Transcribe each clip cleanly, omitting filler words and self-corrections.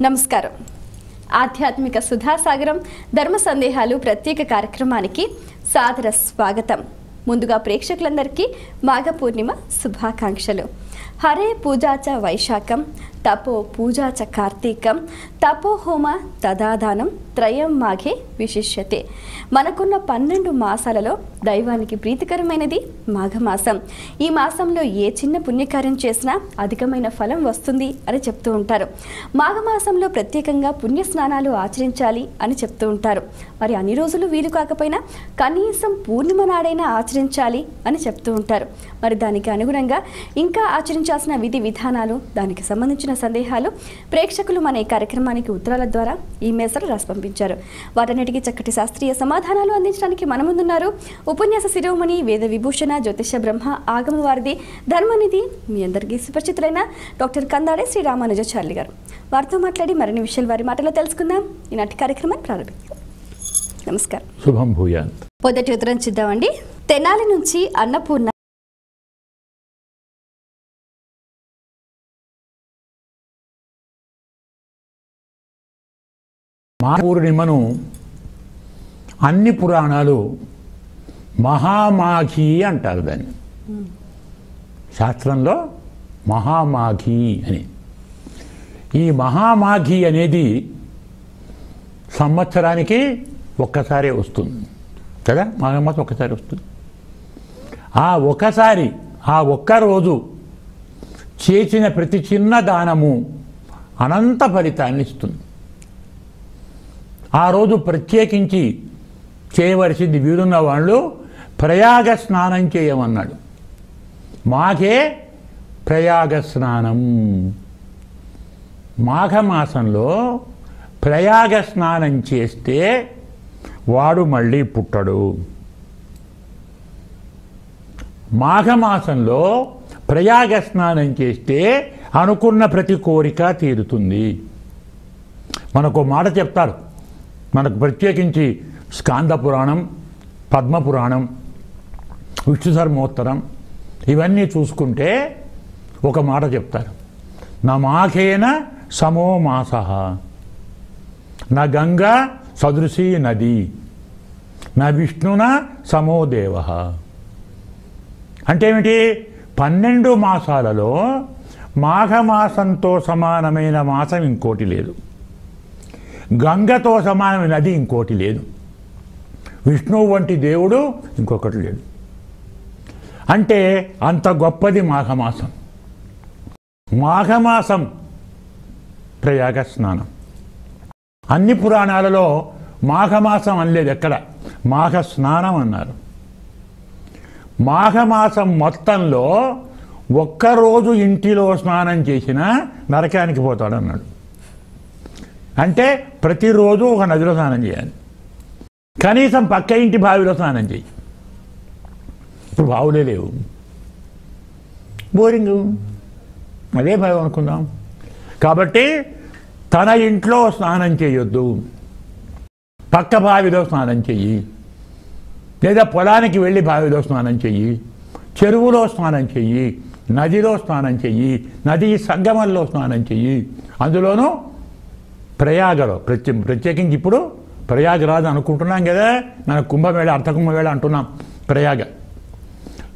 నమస్కారం. ఆధ్యాత్మిక సుధాసాగరం ధర్మ సందేహాలు ప్రత్యేక కార్యక్రమానికి సాదర స్వాగతం. ముందుగా ప్రేక్షకులందరికీ మాఘ పూర్ణిమ శుభాకాంక్షలు. హరే పూజాచ వైశాఖం తపో పూజాచ కార్తీకం తపోహోమ తదాదానం త్రయం మాఘే విశిష్యతే. మనకున్న 12 మాసాలలో దైవానికి ప్రీతికరమైనది మాఘమాసం. ఈ మాసంలో ఏ చిన్న పుణ్యకార్యం చేసినా అధికమైన ఫలం వస్తుంది అని చెప్తూ ఉంటారు. మాఘమాసంలో ప్రత్యేకంగా పుణ్య స్నానాలు ఆచరించాలి అని చెప్తూ ఉంటారు. మరి అన్ని రోజులు వీలు కాకపోయినా కనీసం పూర్ణిమ నాడైనా ఆచరించాలి అని చెప్తూ ఉంటారు. మరి దానికి అనుగుణంగా ఇంకా ఆచరించాల్సిన విధి విధానాలు, దానికి సంబంధించిన సందేహాలు ప్రేక్షకులు మన ఈ కార్యక్రమానికి ఉత్తరాల ద్వారా ఈమెయిల్స్ రాసి పంపించారు. వాటన్నిటికీ చక్కటి శాస్త్రీయ సమాధానాలు అందించడానికి మన ముందున్నారు ఉపన్యాస శిరోమణి వేద విభూషణ జ్యోతిష బ్రహ్మ ఆగమవారిది ధర్మనిధి మీ అందరికీ సుపరిచితులైన డాక్టర్ కందాడే శ్రీ రామానుజాచార్యులు గారు. వారితో మాట్లాడి మరిన్ని విషయాలు వారి మాటలో తెలుసుకుందాం. ఈనాటి కార్యక్రమాన్ని ప్రారంభిద్దాం. నమస్కారం. శుభం భూయాత్. మొదటి ఉత్తరం చూద్దామండి. తెనాలి నుంచి అన్నపూర్ణ పూర్ణిమను అన్ని పురాణాలు మహామాఘి అంటారు. దాన్ని శాస్త్రంలో మహామాఘి అని. ఈ మహామాఘి అనేది సంవత్సరానికి ఒక్కసారి వస్తుంది కదా, మాఘమాసం ఒక్కసారి వస్తుంది. ఆ ఒక్కరోజు చేసిన ప్రతి చిన్న దానము అనంత ఫలితాన్ని ఇస్తుంది. ఆ రోజు ప్రత్యేకించి చేయవలసింది వీరున్న వాళ్ళు ప్రయాగ స్నానం చేయమన్నాడు. మాఘే ప్రయాగ స్నానం. మాఘమాసంలో ప్రయాగ స్నానం చేస్తే వాడు మళ్ళీ పుట్టడు. మాఘమాసంలో ప్రయాగ స్నానం చేస్తే అనుకున్న ప్రతి కోరిక తీరుతుంది. మనకు మాట చెప్తారు, మనకు ప్రత్యేకించి స్కాంద పురాణం, పద్మపురాణం, విష్ణు ధర్మోత్తరం ఇవన్నీ చూసుకుంటే ఒక మాట చెప్తారు. నా మాఘేన సమో మాసః, నా గంగా సదృశీ నది, నా విష్ణున సమో దేవః. అంటే ఏమిటి? 12 మాసాలలో మాఘమాసంతో సమానమైన మాసం ఇంకోటి లేదు, గంగతో సమానమైన నది ఇంకోటి లేదు, విష్ణువు వంటి దేవుడు ఇంకొకటి లేడు. అంటే అంత గొప్పది మాఘమాసం. మాఘమాసం ప్రయాగ స్నానం. అన్ని పురాణాలలో మాఘమాసం అనలేదు, ఎక్కడ మాఘ స్నానం అన్నారు. మాఘమాసం మొత్తంలో ఒక్కరోజు ఇంటిలో స్నానం చేసినా నరకానికి పోతాడు అన్నాడు. అంటే ప్రతిరోజు ఒక నదిలో స్నానం చేయాలి, కనీసం పక్క ఇంటి బావిలో స్నానం చేయి. ఇప్పుడు బావులే లేవు, బోరింగ్, అదే బావి అనుకుందాం. కాబట్టి తన ఇంట్లో స్నానం చేయొద్దు, పక్క బావిలో స్నానం చెయ్యి, లేదా పొలానికి వెళ్ళి బావిలో స్నానం చెయ్యి, చెరువులో స్నానం చెయ్యి, నదిలో స్నానం చెయ్యి, నదీ సంగమంలో స్నానం చెయ్యి. అందులోనూ ప్రయాగలో ప్రత్యేకించి ఇప్పుడు ప్రయాగరాజు అనుకుంటున్నాం కదా, మన కుంభమేళ అర్థకుంభమేళ అంటున్నాం. ప్రయాగ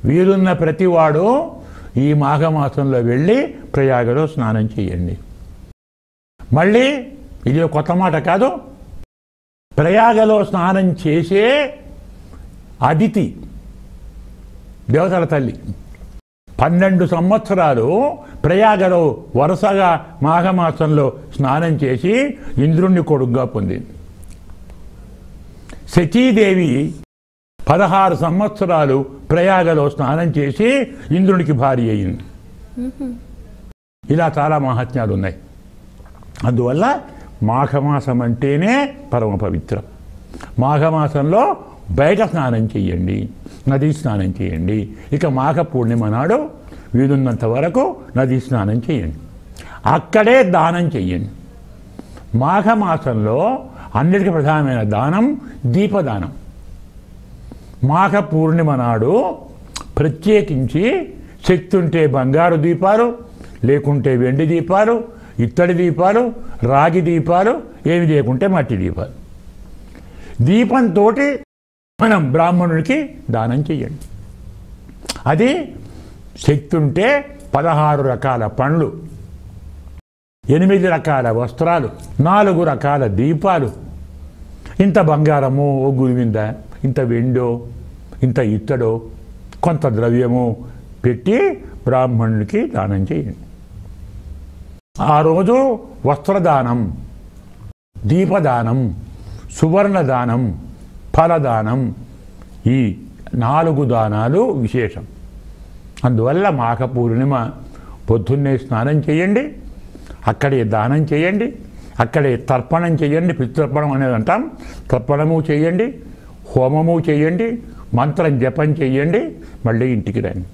వీరున్న ప్రతివాడు ఈ మాఘమాసంలో వెళ్ళి ప్రయాగలో స్నానం చేయండి. మళ్ళీ ఇది కొత్త మాట కాదు, ప్రయాగలో స్నానం చేసే అదితి దేవతల తల్లి 12 సంవత్సరాలు ప్రయాగలో వరుసగా మాఘమాసంలో స్నానం చేసి ఇంద్రుణ్ణి కొడుకుగా పొందింది. శచీదేవి 16 సంవత్సరాలు ప్రయాగలో స్నానం చేసి ఇంద్రునికి భార్య అయింది. ఇలా చాలా మహాత్మ్యాలు ఉన్నాయి. అందువల్ల మాఘమాసం అంటేనే పరమ పవిత్రం. మాఘమాసంలో బయట స్నానం చేయండి, నదీ స్నానం చేయండి. ఇక మాఘ పూర్ణిమ నాడు వీలున్నంత వరకు నదీ స్నానం చేయండి, అక్కడే దానం చెయ్యండి. మాఘమాసంలో అన్నిటికీ ప్రధానమైన దానం దీపదానం. మాఘ పూర్ణిమ నాడు ప్రత్యేకించి శక్తి ఉంటే బంగారు దీపాలు, లేకుంటే వెండి దీపాలు, ఇత్తడి దీపాలు, రాగి దీపాలు, ఏమి లేకుంటే మట్టి దీపాలు. దీపంతో మనం బ్రాహ్మణుడికి దానం చెయ్యండి. అది శక్తి ఉంటే 16 రకాల పండ్లు, 8 రకాల వస్త్రాలు, 4 రకాల దీపాలు, ఇంత బంగారము ఓ గురివింద, ఇంత వెండో, ఇంత ఇత్తడో, కొంత ద్రవ్యము పెట్టి బ్రాహ్మణునికి దానం చేయండి. ఆ రోజు వస్త్రదానం, దీపదానం, సువర్ణదానం, ఫలదానం, ఈ 4 దానాలు విశేషం. అందువల్ల మాఘ పూర్ణిమ పొద్దున్నే స్నానం చేయండి, అక్కడే దానం చేయండి, అక్కడే తర్పణం చేయండి. పితృతర్పణం అనేది అంటాం. తర్పణము చేయండి, హోమము చేయండి, మంత్రం జపం చేయండి, మళ్ళీ ఇంటికి రండి.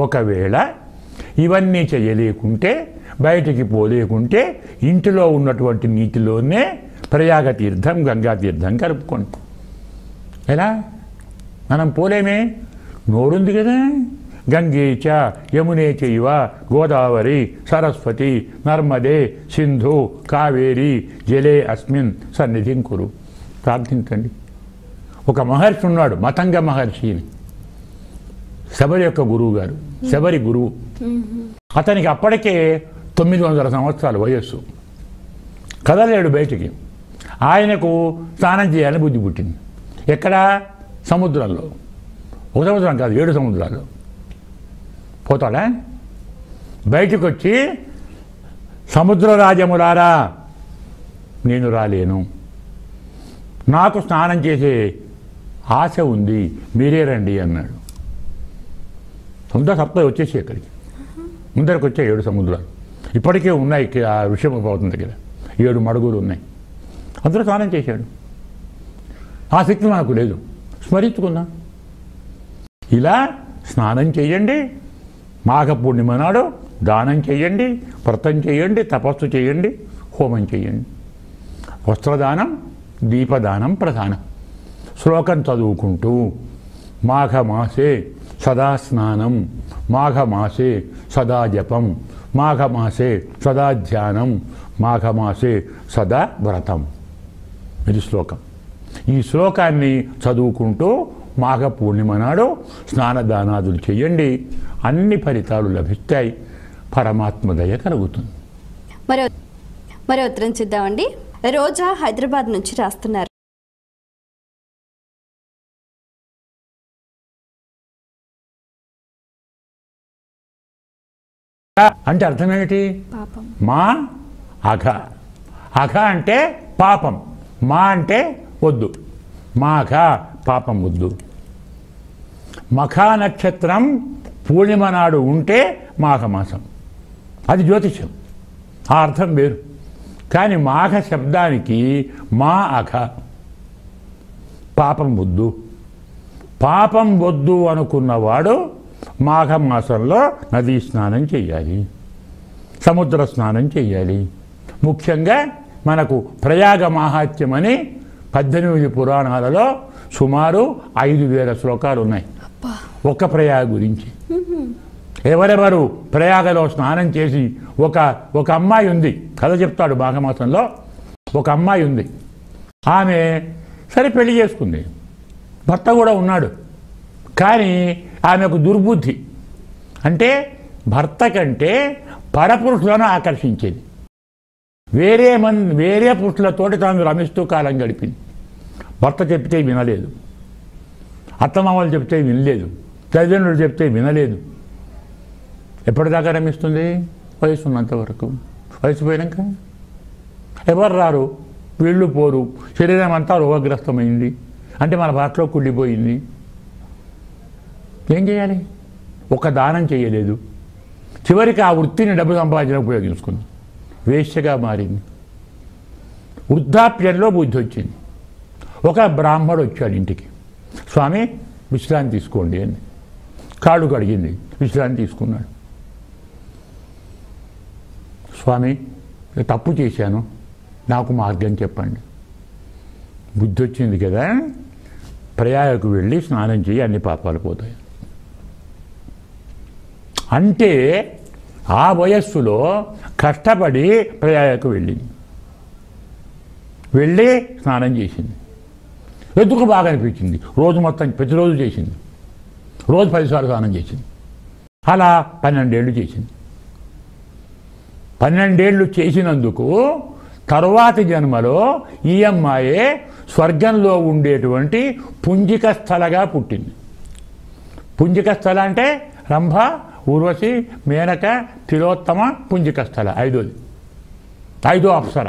ఒకవేళ ఇవన్నీ చేయలేకుంటే, బయటికి పోలేకుంటే, ఇంటిలో ఉన్నటువంటి నీటిలోనే ప్రయాగ తీర్థం, గంగా తీర్థం కలుపుకోండి. ఎలా? మనం పోలేమే, నోరుంది కదా. గంగే చ యమునే చైవ గోదావరి సరస్వతి నర్మదే సింధు కావేరి జలే అస్మిన్ సన్నిధిం కురు. ప్రార్థించండి. ఒక మహర్షి ఉన్నాడు, మతంగ మహర్షి అని, శబరి యొక్క గురువు గారు, శబరి గురువు. అతనికి అప్పటికే 900 సంవత్సరాల వయస్సు. కదలేడు బయటికి. ఆయనకు స్నానం చేయాలని బుద్ధి పుట్టింది. ఎక్కడ? సముద్రంలో. ఒక సముద్రం కాదు, 7 సముద్రాల్లో. పోతాడా? బయటకు వచ్చి, సముద్ర రాజములారా, నేను రాలేను, నాకు స్నానం చేసే ఆశ ఉంది, మీరే రండి అన్నాడు. సప్త వచ్చేసి అక్కడికి ముందరికి వచ్చే 7 సముద్రాలు ఇప్పటికే ఉన్నాయి. ఆ విషయం అవుతుంది దగ్గర 7 మడుగులు ఉన్నాయి. అందరూ స్నానం చేశాడు. ఆ శక్తి మనకు లేదు, స్మరించుకుందాం. ఇలా స్నానం చేయండి, మాఘ పూర్ణిమ నాడు దానం చేయండి, వ్రతం చేయండి, తపస్సు చేయండి, హోమం చేయండి. వస్త్రదానం, దీపదానం ప్రధానం. శ్లోకం చదువుకుంటూ మాఘమాసే సదా స్నానం, మాఘమాసే సదా జపం, మాఘమాసే సదా ధ్యానం, మాఘమాసే సదా వ్రతం. ఇది శ్లోకం. ఈ శ్లోకాన్ని చదువుకుంటూ మాఘ పూర్ణిమ నాడు స్నానదానాదులు చేయండి. అన్ని ఫలితాలు లభిస్తాయి. పరమాత్మ దయ కలుగుతుంది. మరో ఉత్తరం చూద్దామండి. రోజా హైదరాబాద్ నుంచి రాస్తున్నారు. అంటే అర్థం ఏమిటి? పాపం. మా అఘ. అఘ అంటే పాపం, మా అంటే వద్దు. మాఘ పాపం వద్దు. మఖా నక్షత్రం పూర్ణిమ నాడు ఉంటే మాఘమాసం, అది జ్యోతిషం. ఆ అర్థం వేరు. కానీ మాఘ శబ్దానికి మా అఘ, పాపం వద్దు. పాపం వద్దు అనుకున్నవాడు మాఘమాసంలో నదీ స్నానం చేయాలి, సముద్ర స్నానం చేయాలి. ముఖ్యంగా మనకు ప్రయాగ మాహాత్మ్యం అని 18 పురాణాలలో సుమారు 5000 శ్లోకాలు ఉన్నాయి ఒక్క ప్రయాగ గురించి. ఎవరెవరు ప్రయాగలో స్నానం చేసి, ఒక అమ్మాయి ఉంది, కథ చెప్తాడు మాఘమాసంలో. ఒక అమ్మాయి ఉంది, ఆమె సరే పెళ్లి చేసుకుంది, భర్త కూడా ఉన్నాడు. కానీ ఆమెకు దుర్బుద్ధి, అంటే భర్త కంటే పరపురుషులను ఆకర్షించేది. వేరే పురుషులతోటి తాను రమిస్తూ కాలం గడిపింది. భర్త చెప్తే వినలేదు, అత్తమామలు చెప్తే వినలేదు, తల్లిదండ్రులు చెప్తే వినలేదు. ఎప్పటిదాకా రమిస్తుంది? వయసు ఉన్నంత వరకు. వయసు పోయినాక ఎవరు రారు, వీళ్ళు పోరు, శరీరం అంతా రోగగ్రస్తమైంది, అంటే మన భాషలో కుళ్ళిపోయింది. ఏం చేయాలి? ఒక దానం చేయలేదు. చివరికి ఆ వృత్తిని డబ్బు సంపాదించడం ఉపయోగించుకుంది, వేశ్యగా మారింది. వృద్ధాప్యంలో బుద్ధి వచ్చింది. ఒక బ్రాహ్మడు వచ్చాడు ఇంటికి, స్వామి విశ్రాంతి తీసుకోండి అని. కాళ్ళు కడిగింది, విశ్రాంతి తీసుకున్నాడు. స్వామి తప్పు చేశాను, నాకు మార్గం చెప్పండి. బుద్ధి వచ్చింది కదా, ప్రయాగకు వెళ్ళి స్నానం చేయి, అన్ని పాపాలు పోతాయి. అంటే ఆ వయస్సులో కష్టపడి ప్రయాగకు వెళ్ళింది. వెళ్ళి స్నానం చేసింది. ఎందుకు బాగా అనిపించింది. రోజు మొత్తం ప్రతిరోజు చేసింది. రోజు 10 సార్లు స్నానం చేసింది. అలా 12 ఏళ్ళు చేసింది. 12 ఏళ్ళు చేసినందుకు తరువాతి జన్మలో ఈ అమ్మాయే స్వర్గంలో ఉండేటువంటి పుంజిక స్థలగా పుట్టింది. పుంజిక స్థల అంటే రంభ, ఊర్వశి, మేనక, తిలోత్తమ, పుంజిక స్థల. ఐదో అప్సర.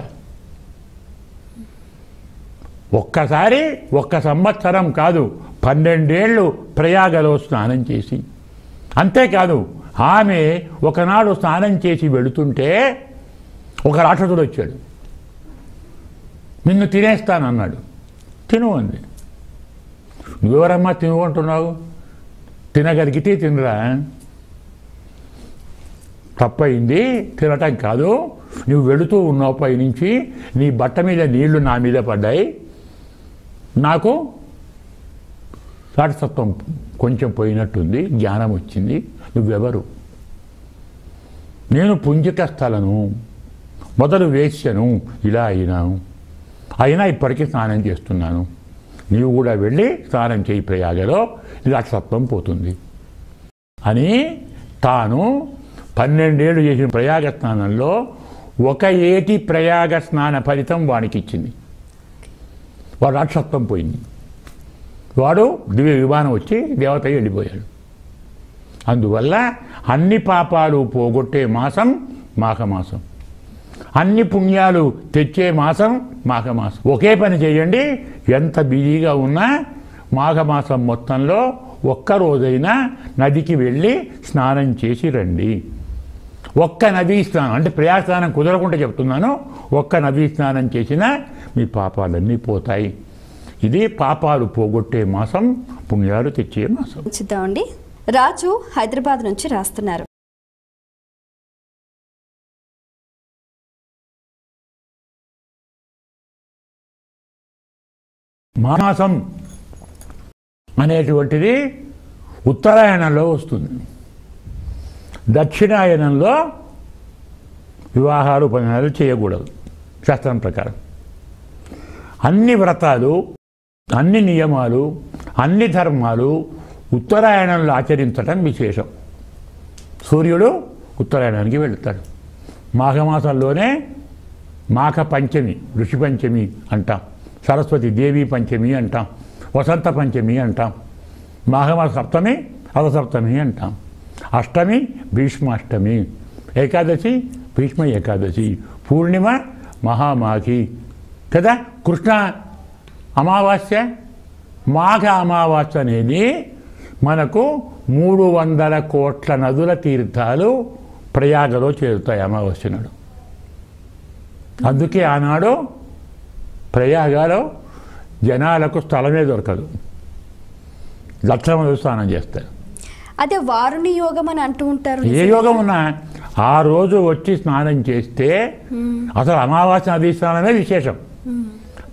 ఒక్క సంవత్సరం కాదు, 12 ఏళ్ళు ప్రయాగలో స్నానం చేసి, అంతేకాదు ఆమె ఒకనాడు స్నానం చేసి వెళుతుంటే ఒక రాక్షసుడు వచ్చాడు. నిన్ను తినేస్తానన్నాడు. తిను అంది. నువ్వెవరమ్మా తిను అంటున్నావు? తినగలిగితే తినరా. తప్పయింది, తినటం కాదు. నువ్వు వెళుతూ ఉన్నావు, పైనుంచి నీ బట్ట మీద నీళ్లు నా మీద పడ్డాయి, నాకు సాటిసత్వం కొంచెం పోయినట్టుంది, జ్ఞానం వచ్చింది. నువ్వెవరు? నేను పుంజిక స్థలను, మొదలు వేశ్యను, ఇలా అయినా ఇప్పటికీ స్నానం చేస్తున్నాను. నీవు కూడా వెళ్ళి స్నానం చేయి ప్రయాగలో, ఇది అక్షత్వం పోతుంది అని తాను 12 ఏళ్ళు చేసిన ప్రయాగ స్నానంలో 1 ఏటి ప్రయాగ స్నాన ఫలితం వానికి ఇచ్చింది. వాడు రాక్షత్వం పోయింది. వాడు దివ్య విమానం వచ్చి దేవత వెళ్ళిపోయాడు. అందువల్ల అన్ని పాపాలు పోగొట్టే మాసం మాఘమాసం, అన్ని పుణ్యాలు తెచ్చే మాసం మాఘమాసం. ఒకే పని చేయండి. ఎంత బిజీగా ఉన్నా మాఘమాసం మొత్తంలో ఒక్కరోజైనా నదికి వెళ్ళి స్నానం చేసి రండి. ఒక్క నదీ స్నానం అంటే ప్రయాగ స్నానం కుదరకుండా చెప్తున్నాను. ఒక్క నదీ స్నానం చేసినా మీ పాపాలన్నీ పోతాయి. ఇది పాపాలు పోగొట్టే మాసం, పుణ్యాలు తెచ్చే మాసం. చూద్దామండి. రాజు హైదరాబాద్ నుంచి రాస్తున్నారు. మాసం అనేటువంటిది ఉత్తరాయణంలో వస్తుంది. దక్షిణాయనంలో వివాహాలు ఉపనయనాలు చేయకూడదు శాస్త్రం ప్రకారం. అన్ని వ్రతాలు, అన్ని నియమాలు, అన్ని ధర్మాలు ఉత్తరాయణంలో ఆచరించడం విశేషం. సూర్యుడు ఉత్తరాయణానికి వెళుతాడు. మాఘమాసంలోనే మాఘ పంచమి, ఋషి పంచమి అంటాం, సరస్వతి దేవి పంచమి అంటాం, వసంత పంచమి అంటాం, మాఘమాస సప్తమి రథసప్తమి అంటాం, అష్టమి భీష్మాష్టమి, ఏకాదశి భీష్మ ఏకాదశి, పూర్ణిమ మహామాఘి కదా. కృష్ణ అమావాస్య, మాఘ అమావాస్య అనేది మనకు 300 కోట్ల నదుల తీర్థాలు ప్రయాగలో చేరుతాయి అమావాస్య నాడు. అందుకే ఆనాడు ప్రయాగలో జనాలకు స్థలమే దొరకదు, లక్షల మంది స్నానం చేస్తారు. అదే వారుని యోగం అని అంటూ ఉంటారు. ఏ యోగం ఉన్నా ఆ రోజు వచ్చి స్నానం చేస్తే అసలు అమావాస్య నదీ స్నానమే విశేషం.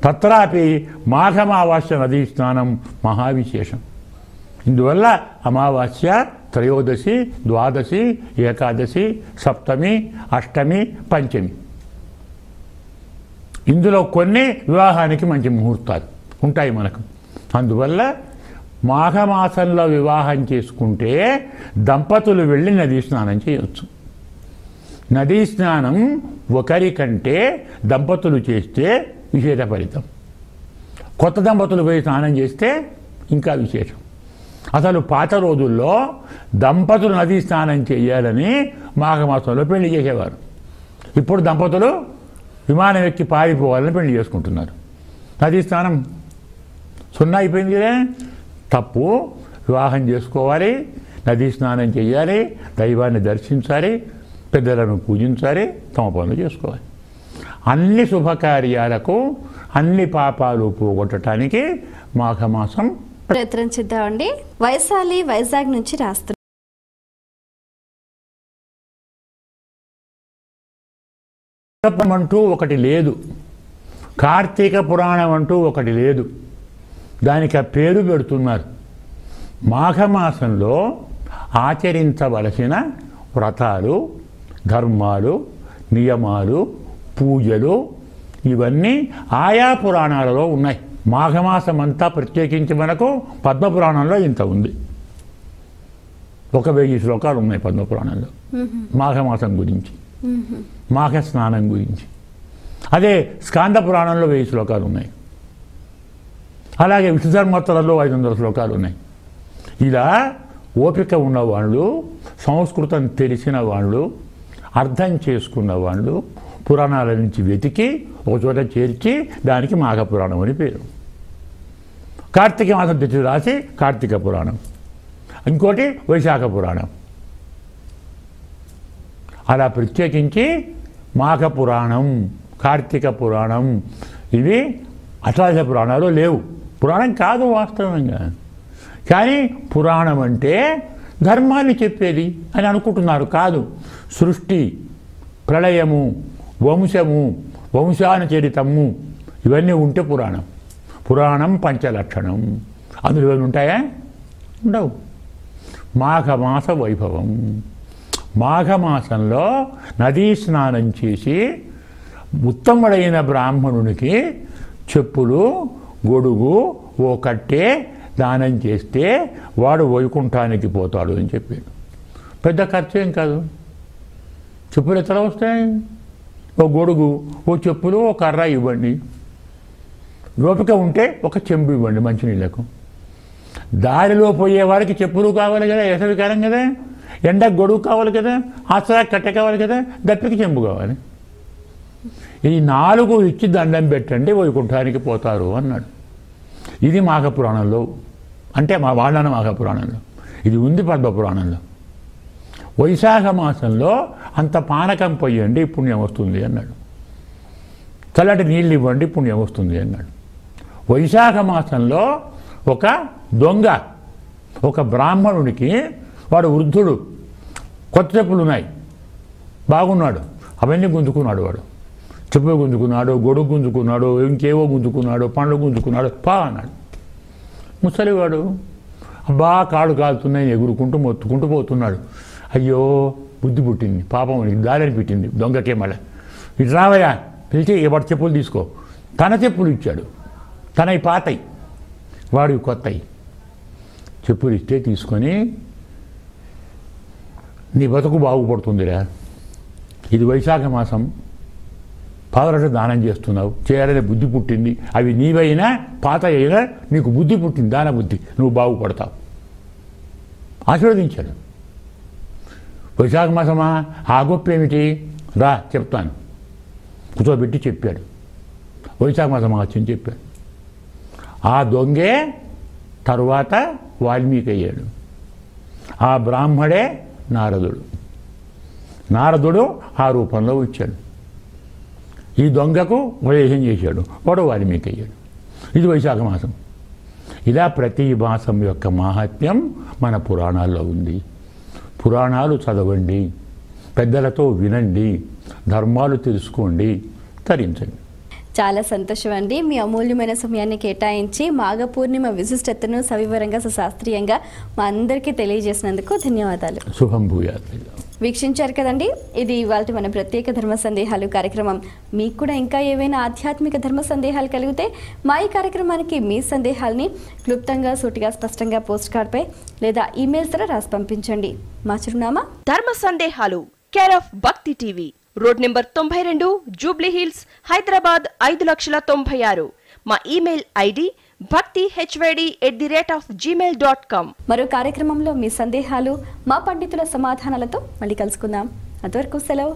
తత్రాపి మాఘమావాస్య నదీ స్నానం మహావిశేషం. ఇందువల్ల అమావాస్య, త్రయోదశి, ద్వాదశి, ఏకాదశి, సప్తమి, అష్టమి, పంచమి, ఇందులో కొన్ని వివాహానికి మంచి ముహూర్తాలు ఉంటాయి మనకు. అందువల్ల మాఘమాసంలో వివాహం చేసుకుంటే దంపతులు వెళ్ళి నదీ స్నానం చేయవచ్చు. నదీ స్నానం ఒకరికంటే దంపతులు చేస్తే విశేష ఫలితం. కొత్త దంపతులు పోయి స్నానం చేస్తే ఇంకా విశేషం. అసలు పాత రోజుల్లో దంపతులు నదీ స్నానం చేయాలని మాఘమాసంలో పెళ్లి చేసేవారు. ఇప్పుడు దంపతులు విమానం ఎక్కి పారిపోవాలని పెళ్లి చేసుకుంటున్నారు. నదీ స్నానం సున్నా అయిపోయింది కదా. తప్పు. వివాహం చేసుకోవాలి, నదీ స్నానం చేయాలి, దైవాన్ని దర్శించాలి, పెద్దలను పూజించాలి, తమ పనులు చేసుకోవాలి. అన్ని శుభకార్యాలకు, అన్ని పాపాలు పోగొట్టడానికి మాఘమాసం ప్రయత్నం చేద్దామండి. వైశాలి వైజాగ్ నుంచి రాస్తున్నారు. అంటూ ఒకటి లేదు, కార్తీక పురాణం అంటూ ఒకటి లేదు. దానికి ఆ పేరు పెడుతున్నారు. మాఘమాసంలో ఆచరించవలసిన వ్రతాలు ధర్మాలు, నియమాలు, పూజలు ఇవన్నీ ఆయా పురాణాలలో ఉన్నాయి. మాఘమాసం అంతా ప్రత్యేకించి మనకు పద్మపురాణంలో ఇంత ఉంది. 1000 శ్లోకాలు ఉన్నాయి పద్మపురాణంలో మాఘమాసం గురించి, మాఘ స్నానం గురించి. అదే స్కాంద పురాణంలో 1000 శ్లోకాలు ఉన్నాయి. అలాగే విష్ణుధర్మోత్తరంలో 500 శ్లోకాలు ఉన్నాయి. ఇలా ఓపిక ఉన్నవాళ్ళు, సంస్కృతం తెలిసిన వాళ్ళు, అర్థం చేసుకున్న వాళ్ళు పురాణాల నుంచి వెతికి ఒకచోట చేర్చి దానికి మాఘ పురాణం అని పేరు. కార్తీక మాసం తెచ్చి రాసి కార్తీక పురాణం, ఇంకోటి వైశాఖ పురాణం. అలా ప్రత్యేకించి మాఘ పురాణం, కార్తీక పురాణం ఇవి అష్టాదశ పురాణాలు లేవు. పురాణం కాదు వాస్తవంగా, కానీ పురాణం అంటే ధర్మాన్ని చెప్పేది అని అనుకుంటున్నారు. కాదు, సృష్టి, ప్రళయము, వంశము, వంశానుచరితము ఇవన్నీ ఉంటే పురాణం. పురాణం పంచలక్షణం. అందులో ఇవన్నీ ఉంటాయా? ఉండవు. మాఘమాస వైభవం. మాఘమాసంలో నదీ స్నానం చేసి ఉత్తముడైన బ్రాహ్మణునికి చెప్పులు, గొడుగు, ఓ కట్టే దానం చేస్తే వాడు వైకుంఠానికి పోతాడు అని చెప్పాడు. పెద్ద ఖర్చు ఏం కాదు. చెప్పులు ఎట్లా వస్తాయి? ఓ గొడుగు, ఓ చెప్పులు, ఓ కర్ర ఇవ్వండి. ఓపిక ఉంటే ఒక చెంబు ఇవ్వండి మంచినీళ్ళకు. దారిలో పోయే వారికి చెప్పులు కావాలి కదా, వేసవికాలం కదా, ఎండకు గొడుగు కావాలి కదా, ఆసరా కట్టె కావాలి కదా, దప్పికి చెంబు కావాలి. ఈ 4 ఇచ్చి దండం పెట్టండి వైకుంఠానికి పోతారు అన్నాడు. ఇది మాఘపురాణంలో, అంటే మా వాళ్ళన మాఘపురాణంలో ఇది ఉంది. పద్మపురాణంలో వైశాఖ మాసంలో అంత పానకం పొయ్యండి పుణ్యం వస్తుంది అన్నాడు. చల్లటి నీళ్ళు ఇవ్వండి పుణ్యం వస్తుంది అన్నాడు. వైశాఖ మాసంలో ఒక దొంగ, ఒక బ్రాహ్మణుడికి, వాడు వృద్ధుడు, కొత్త చెప్పులు ఉన్నాయి, బాగున్నాడు, అవన్నీ గుంజుకున్నాడు. వాడు చెప్పులు గుంజుకున్నాడు, గొడుగు గుంజుకున్నాడు, ఇంకేవో గుంజుకున్నాడు, పండ్లు గుంజుకున్నాడు. అన్నాడు. ముసలివాడు అబ్బా కాళ్ళు కాలుతున్నాయి ఎగురుకుంటూ మొత్తుకుంటూ పోతున్నాడు. అయ్యో బుద్ధి పుట్టింది, పాపం దారిని పెట్టింది దొంగకే. మళ్ళీ ఇటు రావయ్యా పిలిచి వాడు చెప్పులు తీసుకో. తన చెప్పులు ఇచ్చాడు. తనవి పాతయి, వాడివి కొత్తయి. చెప్పులు ఇస్తే తీసుకొని, నీ బతుకు బాగుపడుతుందిరా, ఇది వైశాఖ మాసం, పాదరట దానం చేస్తున్నావు, చేయాలనే బుద్ధి పుట్టింది, అవి నీవైనా పాత అయినా నీకు బుద్ధి పుట్టింది, దాన బుద్ధి, నువ్వు బాగుపడతావు ఆశీర్వదించాడు. వైశాఖ మాసమా, ఆ గొప్ప ఏమిటి రా చెప్తాను కూర్చోబెట్టి చెప్పాడు. వైశాఖ మాసం మహత్యం చెప్పాడు. ఆ దొంగే తరువాత వాల్మీకి అయ్యాడు. ఆ బ్రాహ్మడే నారదుడు. నారదుడు ఆ రూపంలో వచ్చాడు. ఈ దొంగకు ఉపదేశం చేశాడు, వాడు వాల్మీకి అయ్యాడు. ఇది వైశాఖ మాసం. ఇలా ప్రతి మాసం యొక్క మహాత్మ్యం మన పురాణాల్లో ఉంది. పురాణాలు చదవండి, పెద్దలతో వినండి, ధర్మాలు తెలుసుకోండి, తరించండి. చాలా సంతోషం అండి. మీ అమూల్యమైన సమయాన్ని కేటాయించి మాఘ పూర్ణిమ విశిష్టతను సవివరంగా సుశాస్త్రీయంగా మా అందరికీ తెలియజేసినందుకు ధన్యవాదాలు. శుభం భూయాత్. వీక్షించారు కదండి, ఇది ఇవాళ మన ప్రత్యేక ధర్మ సందేహాలు కార్యక్రమం. మీకు కూడా ఇంకా ఏవైనా ఆధ్యాత్మిక ధర్మ సందేహాలు కలిగితే మా ఈ కార్యక్రమానికి మీ సందేహాలని క్లుప్తంగా, సూటిగా, స్పష్టంగా పోస్ట్ కార్డ్పై లేదా ఈమెయిల్స్ ద్వారా రాసి పంపించండి. మా చిరునామా ధర్మ సందేహాలు, కేర్ ఆఫ్ భక్తి TV, road number 92, Jubilee hills, Hyderabad 5,96,000. మా ఈమెయిల్ ఐడి bhaktihyd@gmail.com. మరో కార్యక్రమంలో మీ సందేహాలు, మా పండితుల సమాధానాలతో మళ్ళీ కలుసుకుందాం. అంతవరకు సెలవు.